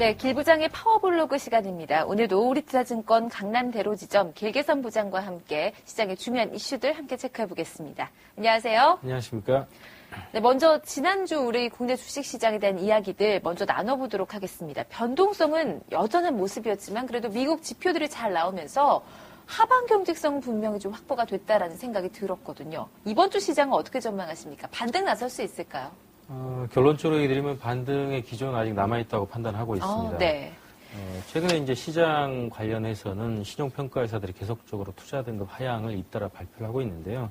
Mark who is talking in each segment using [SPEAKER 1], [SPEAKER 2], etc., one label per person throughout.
[SPEAKER 1] 네, 길부장의 파워블로그 시간입니다. 오늘도 우리투자증권 강남대로지점 길계선 부장과 함께 시장의 중요한 이슈들 함께 체크해보겠습니다. 안녕하세요.
[SPEAKER 2] 안녕하십니까.
[SPEAKER 1] 네, 먼저 지난주 우리 국내 주식시장에 대한 이야기들 먼저 나눠보도록 하겠습니다. 변동성은 여전한 모습이었지만 그래도 미국 지표들이 잘 나오면서 하반 경직성은 분명히 좀 확보가 됐다라는 생각이 들었거든요. 이번 주 시장은 어떻게 전망하십니까? 반등 나설 수 있을까요?
[SPEAKER 2] 결론적으로 얘기드리면 반등의 기조는 아직 남아있다고 판단하고 있습니다.
[SPEAKER 1] 네.
[SPEAKER 2] 최근에 이제 시장 관련해서는 신용평가회사들이 계속적으로 투자 등급 하향을 잇따라 발표를 하고 있는데요.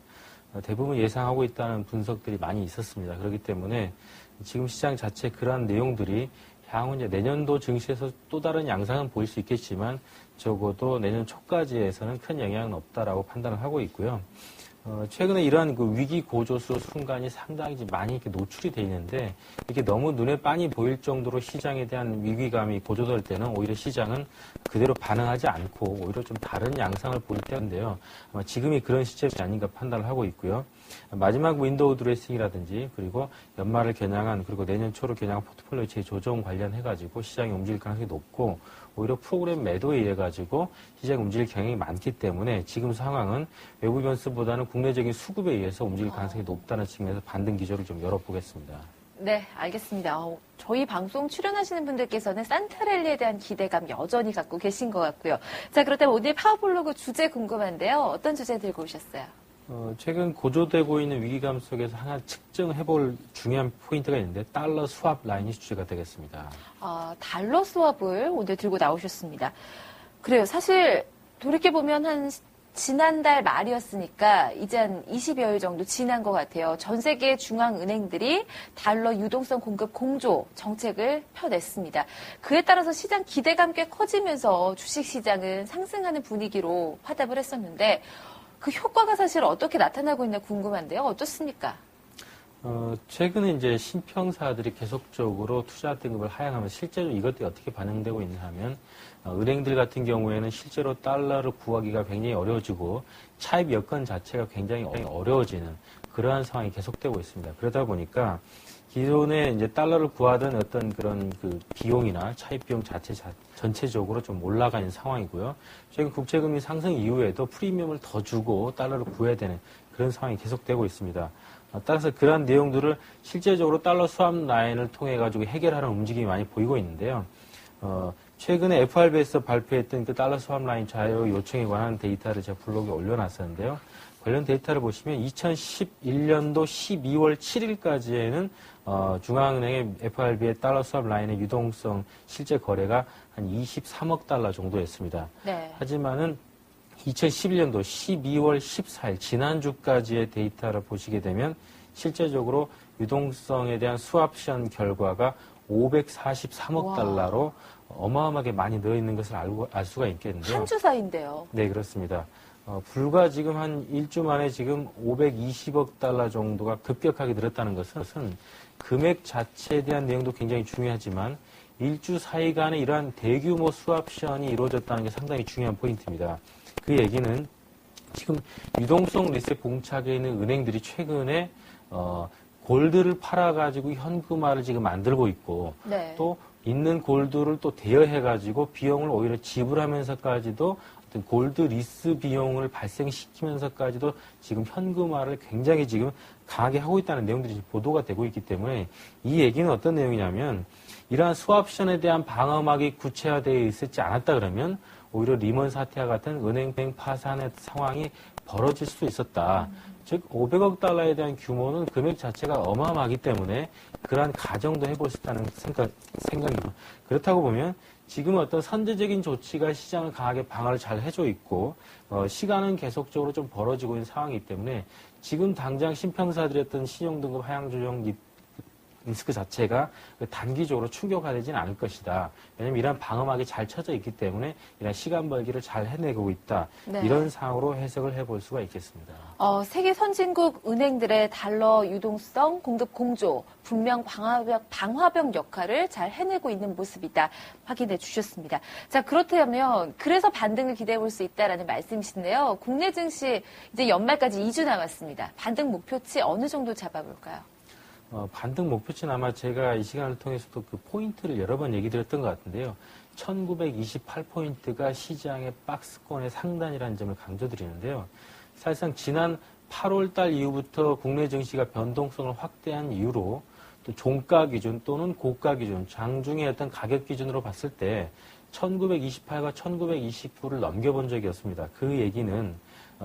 [SPEAKER 2] 대부분 예상하고 있다는 분석들이 많이 있었습니다. 그렇기 때문에 지금 시장 자체 그러한 내용들이 향후 이제 내년도 증시에서 또 다른 양상은 보일 수 있겠지만 적어도 내년 초까지에서는 큰 영향은 없다라고 판단을 하고 있고요. 최근에 이러한 그 위기 고조수 순간이 상당히 많이 이렇게 노출이 돼 있는데 이게 너무 눈에 빤히 보일 정도로 시장에 대한 위기감이 고조될 때는 오히려 시장은 그대로 반응하지 않고 오히려 좀 다른 양상을 보일 때인데요. 아마 지금이 그런 시점이 아닌가 판단을 하고 있고요. 마지막 윈도우 드레싱이라든지 그리고 연말을 겨냥한 그리고 내년 초를 겨냥한 포트폴리오 재조정 관련해가지고 시장이 움직일 가능성이 높고 오히려 프로그램 매도에 의해 가지고 시장이 움직일 경향이 많기 때문에 지금 상황은 외부 변수보다는 국내적인 수급에 의해서 움직일 가능성이 높다는 측면에서 반등 기조를 좀 열어보겠습니다.
[SPEAKER 1] 네, 알겠습니다. 저희 방송 출연하시는 분들께서는 산타랠리에 대한 기대감 여전히 갖고 계신 것 같고요. 자, 그렇다면 오늘 파워블로그 주제 궁금한데요. 어떤 주제 들고 오셨어요?
[SPEAKER 2] 최근 고조되고 있는 위기감 속에서 하나 측정해볼 중요한 포인트가 있는데 달러 스왑 라인이 주제가 되겠습니다.
[SPEAKER 1] 달러 스왑을 오늘 들고 나오셨습니다. 그래요. 사실 돌이켜보면 한 지난달 말이었으니까 이제 한 20여일 정도 지난 것 같아요. 전 세계 중앙은행들이 달러 유동성 공급 공조 정책을 펴냈습니다. 그에 따라서 시장 기대감 꽤 커지면서 주식시장은 상승하는 분위기로 화답을 했었는데 그 효과가 사실 어떻게 나타나고 있나 궁금한데요. 어떻습니까?
[SPEAKER 2] 최근에 이제 신평사들이 계속적으로 투자 등급을 하향하면서 실제로 이것들이 어떻게 반영되고 있냐 하면 은행들 같은 경우에는 실제로 달러를 구하기가 굉장히 어려워지고 차입 여건 자체가 굉장히 어려워지는 그러한 상황이 계속되고 있습니다. 그러다 보니까 기존에 이제 달러를 구하던 어떤 그런 그 비용이나 차입 비용 자체 전체적으로 좀 올라가 있는 상황이고요. 최근 국제금리 상승 이후에도 프리미엄을 더 주고 달러를 구해야 되는 그런 상황이 계속되고 있습니다. 따라서 그러한 내용들을 실제적으로 달러 스왑 라인을 통해 가지고 해결하는 움직임이 많이 보이고 있는데요. 최근에 FRB에서 발표했던 그 달러 스왑 라인 자유 요청에 관한 데이터를 제가 블로그에 올려놨었는데요. 관련 데이터를 보시면 2011년도 12월 7일까지에는 중앙은행의 FRB의 달러 스왑 라인의 유동성 실제 거래가 한 23억 달러 정도였습니다.
[SPEAKER 1] 네.
[SPEAKER 2] 하지만은 2011년도 12월 14일 지난주까지의 데이터를 보시게 되면 실제적으로 유동성에 대한 스왑션 결과가 543억 달러로 어마어마하게 많이 늘어 있는 것을 알 수가 있겠는데요.
[SPEAKER 1] 한 주 사이인데요.
[SPEAKER 2] 네, 그렇습니다. 불과 지금 한 일주 만에 지금 520억 달러 정도가 급격하게 늘었다는 것은 금액 자체에 대한 내용도 굉장히 중요하지만 일주 사이간에 이러한 대규모 스왑션이 이루어졌다는 게 상당히 중요한 포인트입니다. 그 얘기는 지금 유동성 리스크에 봉착해 있는 은행들이 최근에 골드를 팔아가지고 현금화를 지금 만들고 있고
[SPEAKER 1] 네.
[SPEAKER 2] 또 있는 골드를 또 대여해가지고 비용을 오히려 지불하면서까지도 어떤 골드 리스 비용을 발생시키면서까지도 지금 현금화를 굉장히 지금 강하게 하고 있다는 내용들이 보도가 되고 있기 때문에 이 얘기는 어떤 내용이냐면 이러한 스왑션에 대한 방어막이 구체화되어 있었지 않았다 그러면 오히려 리먼 사태와 같은 은행 파산의 상황이 벌어질 수도 있었다. 즉 500억 달러에 대한 규모는 금액 자체가 어마어마하기 때문에 그러한 가정도 해볼 수 있다는 생각이고 그렇다고 보면 지금은 어떤 선제적인 조치가 시장을 강하게 방어를 잘 해줘 있고 시간은 계속적으로 좀 벌어지고 있는 상황이기 때문에 지금 당장 신평사들의 어떤 신용등급 하향 조정 리스크 자체가 단기적으로 충격화되지는 않을 것이다. 왜냐하면 이런 방어막이 잘 쳐져 있기 때문에 이런 시간 벌기를 잘 해내고 있다.
[SPEAKER 1] 네.
[SPEAKER 2] 이런 상황으로 해석을 해볼 수가 있겠습니다.
[SPEAKER 1] 세계 선진국 은행들의 달러 유동성 공급 공조 분명 방화벽 역할을 잘 해내고 있는 모습이다. 확인해 주셨습니다. 자, 그렇다면 그래서 반등을 기대해 볼 수 있다라는 말씀이신데요. 국내 증시 이제 연말까지 2주 남았습니다. 반등 목표치 어느 정도 잡아볼까요?
[SPEAKER 2] 반등 목표치는 아마 제가 이 시간을 통해서도 그 포인트를 여러 번 얘기 드렸던 것 같은데요. 1928포인트가 시장의 박스권의 상단이라는 점을 강조드리는데요. 사실상 지난 8월 달 이후부터 국내 증시가 변동성을 확대한 이유로 또 종가 기준 또는 고가 기준, 장중의 어떤 가격 기준으로 봤을 때 1928과 1929를 넘겨본 적이 없습니다. 그 얘기는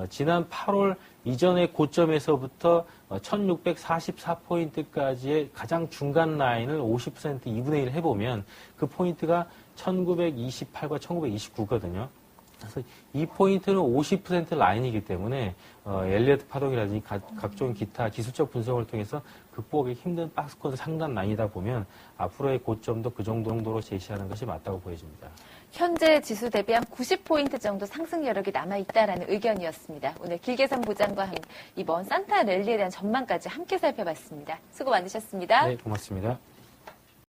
[SPEAKER 2] 지난 8월 이전의 고점에서부터 1644포인트까지의 가장 중간 라인을 50% 2분의 1 해보면 그 포인트가 1928과 1929거든요. 그래서 이 포인트는 50% 라인이기 때문에 엘리어트 파동이라든지 각종 기타 기술적 분석을 통해서 극복하기 힘든 박스권 상단 라인이다 보면 앞으로의 고점도 그 정도로 제시하는 것이 맞다고 보여집니다.
[SPEAKER 1] 현재 지수 대비 한 90포인트 정도 상승 여력이 남아있다라는 의견이었습니다. 오늘 길게선 부장과 이번 산타 랠리에 대한 전망까지 함께 살펴봤습니다. 수고 많으셨습니다.
[SPEAKER 2] 네, 고맙습니다.